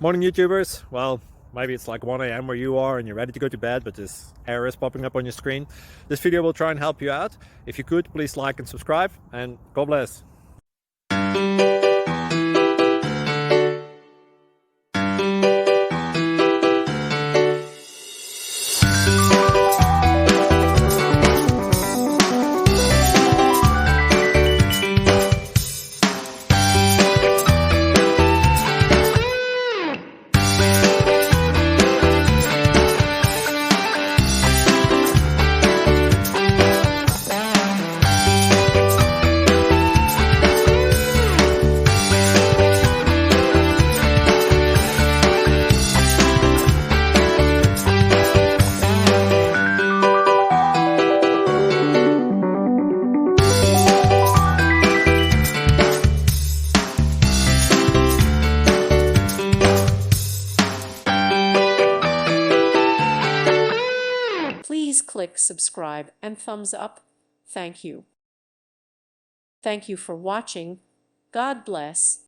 Morning YouTubers. Well, maybe it's like 1 a.m. where you are and you're ready to go to bed, but this error is popping up on your screen. This video will try and help you out. If you could, please like and subscribe, and God bless. Please click subscribe and thumbs up. Thank you. Thank you for watching. God bless.